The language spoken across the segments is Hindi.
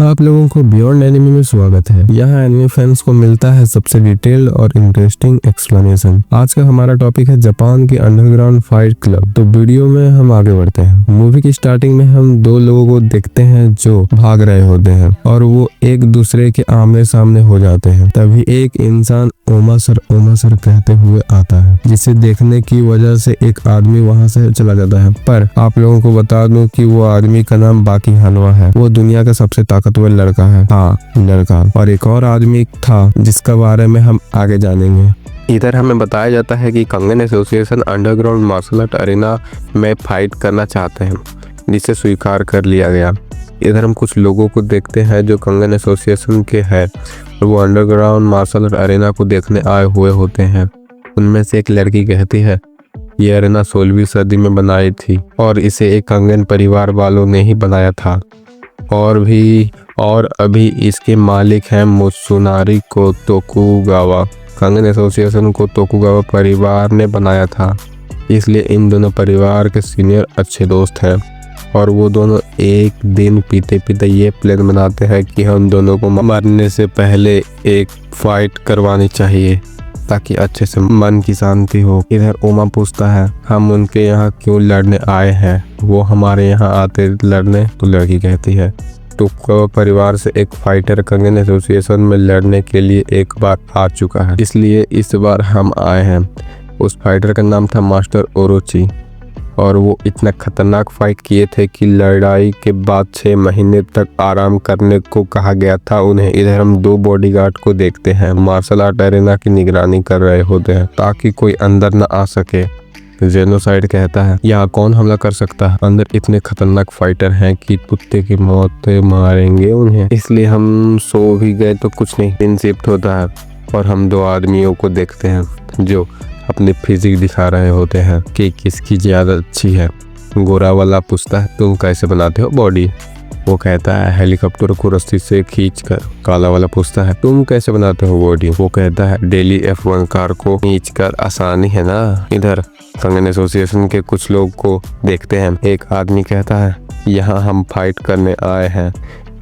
आप लोगों को बियॉन्ड एनिमे में स्वागत है। यहाँ एनिमे फैंस को मिलता है सबसे डिटेल्ड और इंटरेस्टिंग एक्सप्लेनेशन। आज का हमारा टॉपिक है जापान के अंडरग्राउंड फाइट क्लब। तो वीडियो में हम आगे बढ़ते हैं। मूवी की स्टार्टिंग में हम दो लोगों को देखते हैं जो भाग रहे होते हैं और वो एक दूसरे के आमने सामने हो जाते हैं। तभी एक इंसान ओमा सर कहते हुए आता है, जिसे देखने की वजह से एक आदमी वहाँ से चला जाता है। पर आप लोगों को बता दूं कि वो आदमी का नाम बाकी हनवा है। वो दुनिया का सबसे ताकतवर लड़का है। हाँ, लड़का। और एक और आदमी था जिसका बारे में हम आगे जानेंगे। इधर हमें बताया जाता है कि कंगन association underground martial art arena में फाइट करना चाहते हैं, जिसे स्वीकार कर लिया गया। इधर हम कुछ लोगों को देखते हैं जो कंगन एसोसिएशन के हैं और वो अंडरग्राउंड मार्शल आर्ट अरेना को देखने आए हुए होते हैं। उनमें से एक लड़की कहती है ये अरेना 16वीं सदी में बनाई थी और इसे एक कंगन परिवार वालों ने ही बनाया था और अभी इसके मालिक हैं मुत्सुनारी को तोकुगावा। कंगन एसोसिएशन को तोकुगावा परिवार ने बनाया था, इसलिए इन दोनों परिवार के सीनियर अच्छे दोस्त हैं और वो दोनों एक दिन पीते पीते ये प्लान बनाते हैं कि हम दोनों को मरने से पहले एक फाइट करवानी चाहिए ताकि अच्छे से मन की शांति हो। इधर ओमा पूछता है हम उनके यहाँ क्यों लड़ने आए हैं, वो हमारे यहाँ आते लड़ने। तो लड़की कहती है तो परिवार से एक फाइटर कंगन एसोसिएशन में लड़ने के लिए एक बार आ चुका है, इसलिए इस बार हम आए हैं। उस फाइटर का नाम था मास्टर ओरोची और वो इतना खतरनाक फाइट किए थे कि लड़ाई के बाद 6 महीने तक आराम करने को कहा गया था उन्हें। इधर हम 2 बॉडीगार्ड को देखते हैं, मार्शल आर्ट अरेना की निगरानी कर रहे होते हैं ताकि कोई अंदर न आ सके। जेनोसाइड कहता है यहाँ कौन हमला कर सकता है, अंदर इतने खतरनाक फाइटर हैं कि कुत्ते की मौत मारेंगे उन्हें, इसलिए हम सो भी गए तो कुछ नहीं। दिन शिफ्ट होता है और हम 2 आदमियों को देखते हैं जो अपने फिजिक दिखा रहे होते हैं कि किसकी ज्यादा अच्छी है। गोरा वाला पूछता है तुम कैसे बनाते हो बॉडी, वो कहता है हेलीकॉप्टर को रस्सी से खींचकर। काला वाला पूछता है तुम कैसे बनाते हो बॉडी, वो कहता है डेली F1 कार को खींचकर। आसानी है ना। इधर कंगन एसोसिएशन के कुछ लोग को देखते हैं। एक आदमी कहता है यहाँ हम फाइट करने आए हैं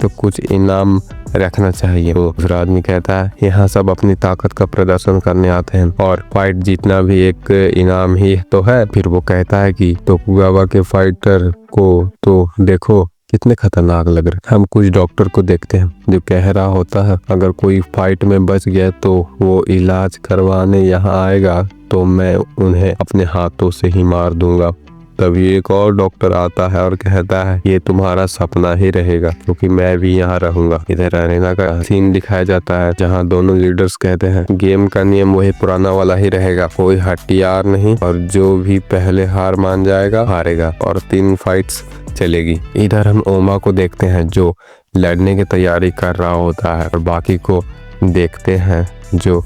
तो कुछ इनाम रखना चाहिए। दूसरा आदमी कहता है यहाँ सब अपनी ताकत का प्रदर्शन करने आते हैं और फाइट जीतना भी एक इनाम ही तो है। फिर वो कहता है कि तोकुगावा के फाइटर को तो देखो कितने खतरनाक लग रहे। हम कुछ डॉक्टर को देखते हैं जो कह रहा होता है अगर कोई फाइट में बच गया तो वो इलाज करवाने यहाँ आएगा तो मैं उन्हें अपने हाथों से ही मार दूंगा। तभी एक और डॉक्टर आता है और कहता है ये तुम्हारा सपना ही रहेगा क्योंकि मैं भी यहाँ रहूंगा। इधर अरेना का सीन दिखाया जाता है जहाँ दोनों लीडर्स कहते हैं गेम का नियम वही पुराना वाला ही रहेगा, कोई हथियार नहीं और जो भी पहले हार मान जाएगा हारेगा और 3 फाइट्स चलेगी। इधर हम ओमा को देखते हैं जो लड़ने की तैयारी कर रहा होता है और बाकी को देखते हैं जो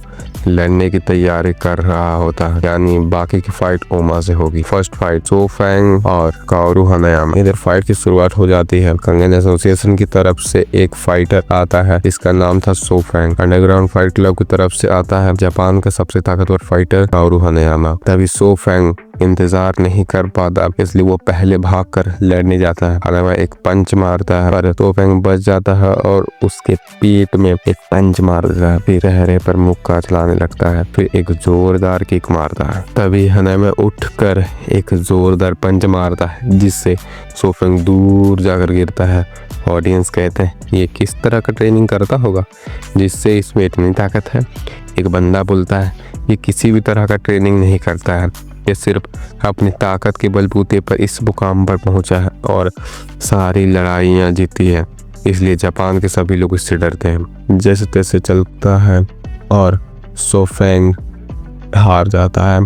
लड़ने की तैयारी कर रहा होता है, यानी बाकी की फाइट ओमा से होगी। फर्स्ट फाइट सो फैंग और काओरू हनायामा। इधर फाइट की शुरुआत हो जाती है। कंगन एसोसिएशन की तरफ से एक फाइटर आता है, इसका नाम था सो फैंग। अंडरग्राउंड फाइट क्लब की तरफ से आता है जापान का सबसे ताकतवर फाइटर काओरू हनायामा। तभी सो फैंग इंतजार नहीं कर पाता, इसलिए वो पहले भागकर लड़ने जाता है। हनायामा एक पंच मारता है पर सो फैंग बच जाता है और उसके पीठ में एक पंच मार देता है। फिर रहरे पर मुक्का चलाने लगता है, फिर एक जोरदार किक मारता है। तभी हनायामा उठकर एक जोरदार पंच मारता है जिससे सो फैंग दूर जाकर गिरता है। ऑडियंस कहते हैं ये किस तरह का ट्रेनिंग करता होगा जिससे इसमें इतनी ताकत है। एक बंदा बोलता है ये किसी भी तरह का ट्रेनिंग नहीं करता है, ये सिर्फ अपनी ताकत के बलबूते पर इस मुकाम पर पहुंचा है और सारी लड़ाइयाँ जीती है, इसलिए जापान के सभी लोग इससे डरते हैं। जैसे तैसे चलता है और सो फैंग हार जाता है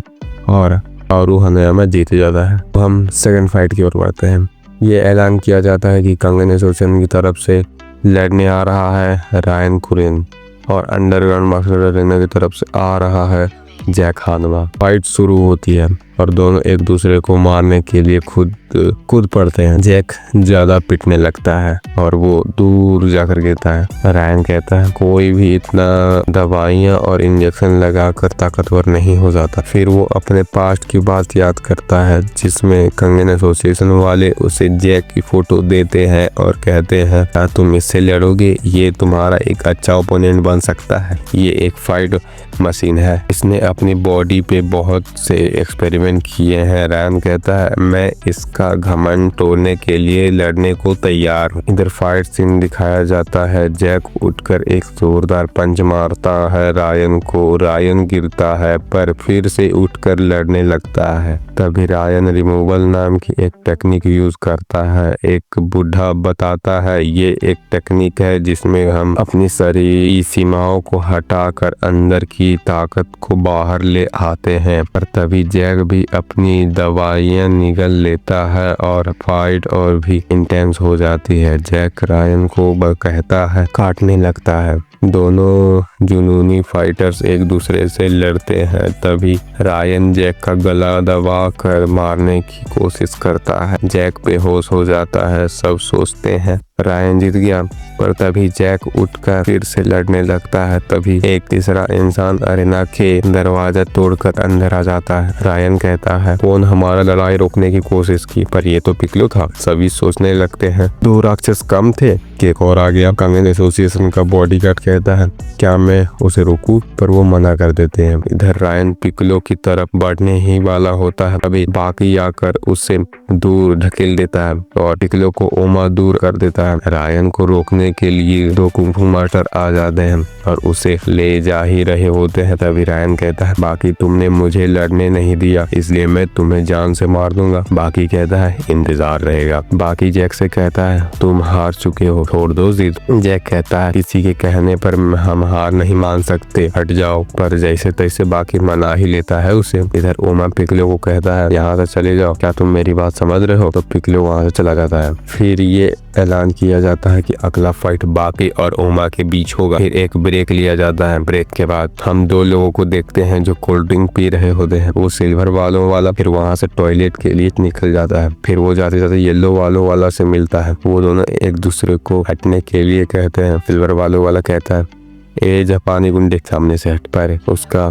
और काओरू हनायामा जीत जाता है। तो हम सेकंड फाइट की ओर बढ़ते हैं। ये ऐलान किया जाता है कि कंगन एसोसिएशन की तरफ से लड़ने आ रहा है रायन कुरेन और अंडरग्राउंड मार्शल आर्ट अरेना की तरफ से आ रहा है जैक हानवा। फाइट शुरू होती है और दोनों एक दूसरे को मारने के लिए कूद पड़ते हैं। जैक ज्यादा पिटने लगता है और वो दूर जाकर गिरता है। रायन कहता है कोई भी इतना दवाइयाँ और इंजेक्शन लगाकर ताकतवर नहीं हो जाता। फिर वो अपने पास्ट की बात याद करता है जिसमें कंगन एसोसिएशन वाले उसे जैक की फोटो देते हैं और कहते हैं क्या तुम इससे लड़ोगे, ये तुम्हारा एक अच्छा ओपोनेंट बन सकता है। ये एक फाइट मशीन है, इसने अपनी बॉडी पे बहुत से एक्सपेरिमेंट किए हैं। रायन कहता है मैं इसका घमंड तोड़ने के लिए लड़ने को तैयार हूँ। इधर फाइट सीन दिखाया जाता है। जैक उठकर एक जोरदार पंच मारता है रायन को। रायन गिरता है पर फिर से उठकर लड़ने लगता है। तभी रायन रिमूवल नाम की एक टेक्निक यूज करता है। एक बूढ़ा बताता है ये एक टेक्निक है जिसमें हम अपनी शरीर सीमाओं को हटाकर अंदर की ताकत को बाहर ले आते हैं। पर तभी जैक भी अपनी दवाइयां निगल लेता है और फाइट और भी इंटेंस हो जाती है। जैक रायन को कहता है काटने लगता है। दोनों जुनूनी फाइटर्स एक दूसरे से लड़ते हैं। तभी रायन जैक का गला दबा कर मारने की कोशिश करता है। जैक बेहोश हो जाता है। सब सोचते हैं रायन जीत गया, पर तभी जैक उठकर फिर से लड़ने लगता है। तभी एक तीसरा इंसान अरेना के दरवाजा तोड़कर अंदर आ जाता है। रायन कहता है कौन हमारा लड़ाई रोकने की कोशिश की, पर ये तो पिकलो था। सभी सोचने लगते हैं दो राक्षस कम थे कि एक और आ गया। कंगन एसोसिएशन का बॉडीगार्ड कहता है क्या मैं उसे रोकूं, पर वो मना कर देते हैं। इधर रायन पिकलो की तरफ बढ़ने ही वाला होता है। तभी बाकी आकर उससे दूर ढकेल देता है और पिकलो को ओमा दूर कर देता है। रायन को रोकने के लिए दो कुंफू मास्टर आ जाते हैं और उसे ले जा ही रहे होते हैं। तभी रायन कहता है बाकी तुमने मुझे लड़ने नहीं दिया, इसलिए मैं तुम्हें जान से मार दूंगा। बाकी कहता है इंतजार रहेगा। बाकी जैक से कहता है तुम हार चुके हो, छोड़ दो जिद। जैक कहता है किसी के कहने पर हम हार नहीं मान सकते, हट जाओ। पर जैसे तैसे बाकी मना ही लेता है उसे। इधर ओमा पिकलो को कहता है यहाँ से चले जाओ, क्या तुम मेरी बात समझ रहे हो। तो पिकलो वहाँ से चला जाता है। फिर ये ऐलान किया जाता है कि अगला फाइट बाकी और ओमा के बीच होगा। फिर एक ब्रेक लिया जाता है। ब्रेक के बाद हम दो लोगों को देखते हैं जो कोल्ड ड्रिंक पी रहे होते हैं। वो सिल्वर वालों वाला फिर वहाँ से टॉयलेट के लिए निकल जाता है। फिर वो जाते जाते येलो वालों वाला से मिलता है। वो दोनों एक दूसरे को हटने के लिए कहते हैं। सिल्वर वालों वाला कहता है ए जापानी गुंडे सामने से हट पाए। उसका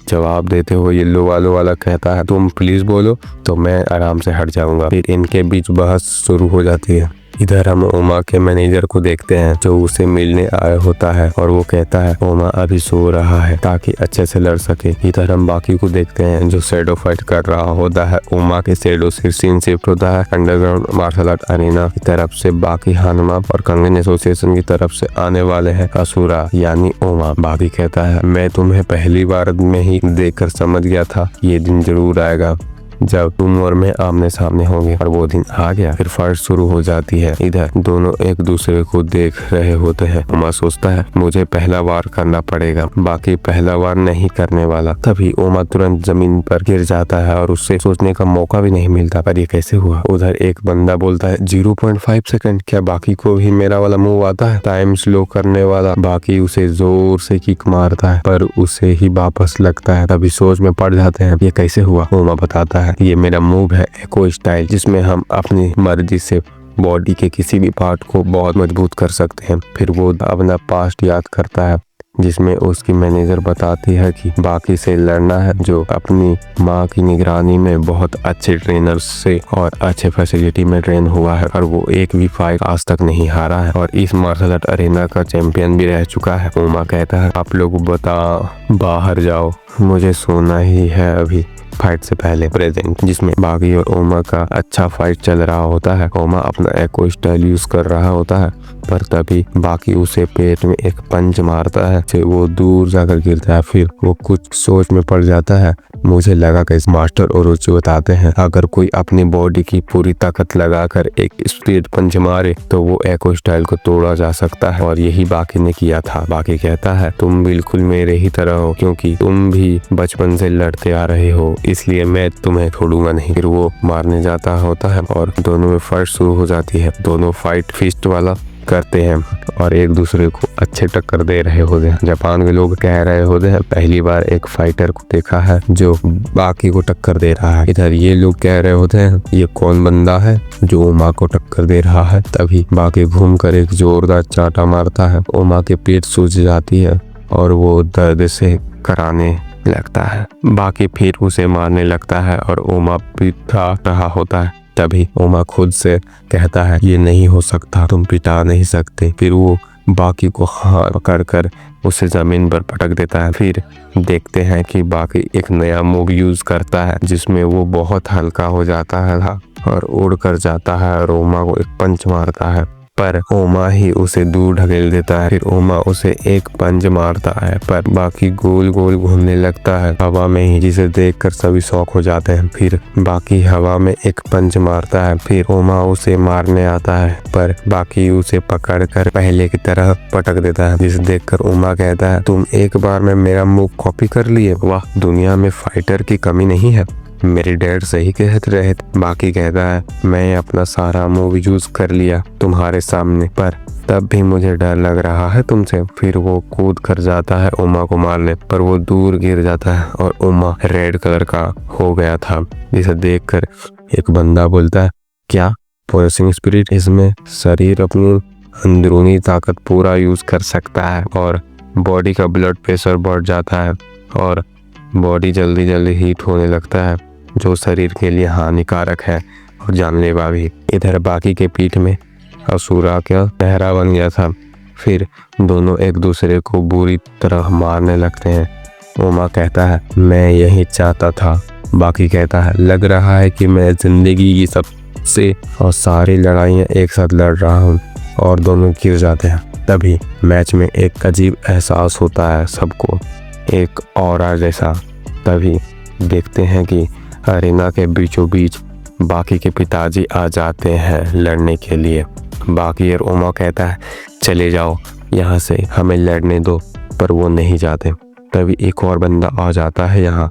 जवाब देते हुए येलो वाला कहता है तुम प्लीज बोलो तो मैं आराम से हट जाऊंगा। फिर इनके बीच बहस शुरू हो जाती है। इधर हम ओमा के मैनेजर को देखते हैं जो उसे मिलने आया होता है और वो कहता है ओमा अभी सो रहा है ताकि अच्छे से लड़ सके। इधर हम बाकी को देखते हैं जो शैडो फाइट कर रहा होता है। ओमा के शैडो से सीन शिफ्ट होता है अंडरग्राउंड मार्शल आर्ट अरेना की तरफ से। बाकी हानमा और कंगन एसोसिएशन की तरफ से आने वाले हैं असुरा यानी ओमा। बाकी कहता है मैं तुम्हें पहली बार में ही देखकर समझ गया था ये दिन जरूर आएगा जब तुम और मैं आमने सामने होंगे, और वो दिन आ गया। फिर फाइट शुरू हो जाती है। इधर दोनों एक दूसरे को देख रहे होते हैं। ओमा सोचता है मुझे पहला वार करना पड़ेगा, बाकी पहला वार नहीं करने वाला। तभी ओमा तुरंत जमीन पर गिर जाता है और उससे सोचने का मौका भी नहीं मिलता पर ये कैसे हुआ। उधर एक बंदा बोलता है 0.5 सेकंड, क्या बाकी को भी मेरा वाला मूव आता है, टाइम स्लो करने वाला। बाकी उसे जोर से किक मारता है पर उसे ही वापस लगता है। तभी सोच में पड़ जाते हैं ये कैसे हुआ। ओमा बताता है ये मेरा मूव है एको स्टाइल, जिसमें हम अपनी मर्जी से बॉडी के किसी भी पार्ट को बहुत मजबूत कर सकते हैं। फिर वो अपना पास्ट याद करता है जिसमें उसकी मैनेजर बताती है कि बाकी से लड़ना है जो अपनी माँ की निगरानी में बहुत अच्छे ट्रेनर से और अच्छे फैसिलिटी में ट्रेन हुआ है और वो एक भी फाइट आज तक नहीं हारा है और इस मार्शल आर्ट अरेना का चैंपियन भी रह चुका है। ओमा कहता है आप लोग बाहर जाओ, मुझे सोना ही है अभी। फाइट से पहले प्रेजेंट जिसमें बागी और ओमा का अच्छा फाइट चल रहा होता है। ओमा अपना एको स्टाइल यूज कर रहा होता है पर तभी बाकी उसे पेट में एक पंच मारता है से वो दूर जाकर गिरता है। फिर वो कुछ सोच में पड़ जाता है। मुझे लगा कि इस मास्टर ओरोची बताते हैं अगर कोई अपनी बॉडी की पूरी ताकत लगाकर एक स्पीड पंच मारे तो वो एको स्टाइल को तोड़ा जा सकता है और यही बाकी ने किया था। बाकी कहता है तुम बिल्कुल मेरे ही तरह हो क्योंकि तुम भी बचपन से लड़ते आ रहे हो, इसलिए मैं तुम्हें छोड़ूंगा नहीं। फिर वो मारने जाता होता है और दोनों में फाइट शुरू हो जाती है। दोनों फाइट फिस्ट वाला करते हैं और एक दूसरे को अच्छे टक्कर दे रहे होते हैं। जापान के लोग कह रहे होते हैं पहली बार एक फाइटर को देखा है जो बाकी को टक्कर दे रहा है। इधर ये लोग कह रहे होते हैं ये कौन बंदा है जो ओमा को टक्कर दे रहा है। तभी बाकी घूमकर एक जोरदार चांटा मारता है। ओमा के पेट सूज जाती है और वो दर्द से कराने लगता है। बाकी फिर उसे मारने लगता है और ओमा पिटा रहा होता है। तभी ओमा खुद से कहता है ये नहीं हो सकता, तुम पिटा नहीं सकते। फिर वो बाकी को हाथ पकड़कर उसे जमीन पर पटक देता है। फिर देखते हैं कि बाकी एक नया मूव यूज करता है जिसमें वो बहुत हल्का हो जाता है और उड़ कर जाता है और ओमा को एक पंच मारता है, पर ओमा ही उसे दूर ढकेल देता है। फिर ओमा उसे एक पंच मारता है पर बाकी गोल गोल घूमने लगता है हवा में ही, जिसे देखकर सभी शॉक हो जाते हैं। फिर बाकी हवा में एक पंच मारता है। फिर ओमा उसे मारने आता है पर बाकी उसे पकड़कर पहले की तरह पटक देता है, जिसे देखकर ओमा कहता है तुम एक बार में मेरा मूव कॉपी कर लिए, वाह दुनिया में फाइटर की कमी नहीं है, मेरे डैड सही कहते रहे। बाकी कहता है मैं अपना सारा मूव यूज कर लिया तुम्हारे सामने, पर तब भी मुझे डर लग रहा है तुमसे। फिर वो कूद कर जाता है ओमा को मारने, पर वो दूर गिर जाता है और ओमा रेड कलर का हो गया था, जिसे देखकर एक बंदा बोलता है क्या पोजेसिंग स्पिरिट इसमें शरीर अपनी अंदरूनी ताकत पूरा यूज कर सकता है और बॉडी का ब्लड प्रेशर बढ़ जाता है और बॉडी जल्दी जल्दी हीट होने लगता है, जो शरीर के लिए हानिकारक है और जानलेवा भी। इधर बाकी के पीठ में असुरा का चेहरा बन गया था। फिर दोनों एक दूसरे को बुरी तरह मारने लगते हैं। ओमा कहता है मैं यही चाहता था। बाकी कहता है लग रहा है कि मैं जिंदगी की सबसे और सारी लड़ाइयाँ एक साथ लड़ रहा हूँ, और दोनों गिर जाते हैं। तभी मैच में एक अजीब एहसास होता है सबको, एक ऑरा जैसा। तभी देखते हैं कि अरेना के बीचों बीच बाकी के पिताजी आ जाते हैं लड़ने के लिए। बाकी और ओमा कहता है चले जाओ यहाँ से, हमें लड़ने दो, पर वो नहीं जाते। तभी एक और बंदा आ जाता है यहाँ,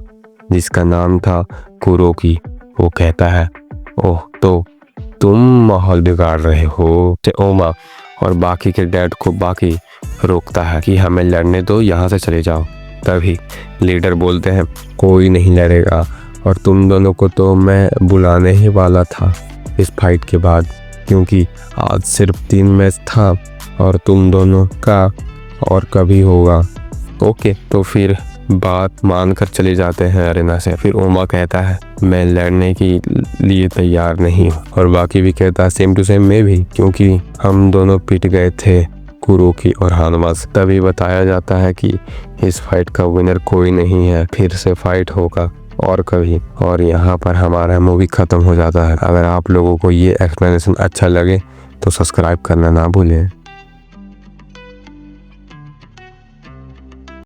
जिसका नाम था कुरोकी। वो कहता है ओह तो तुम माहौल बिगाड़ रहे हो। ओमा और बाकी के डैड को बाकी रोकता है कि हमें लड़ने दो, यहाँ से चले जाओ। तभी लीडर बोलते हैं कोई नहीं लड़ेगा, और तुम दोनों को तो मैं बुलाने ही वाला था इस फाइट के बाद, क्योंकि आज सिर्फ 3 मैच था और तुम दोनों का और कभी होगा। ओके, तो फिर बात मानकर चले जाते हैं अरेना से। फिर ओमा कहता है मैं लड़ने के लिए तैयार नहीं हूँ, और बाकी भी कहता है सेम टू सेम मैं भी, क्योंकि हम दोनों पिट गए थे कुरोकी और हानमास। तभी बताया जाता है कि इस फाइट का विनर कोई नहीं है, फिर से फाइट होगा और कभी। और यहाँ पर हमारा मूवी खत्म हो जाता है। अगर आप लोगों को ये एक्सप्लेनेशन अच्छा लगे तो सब्सक्राइब करना ना भूलें।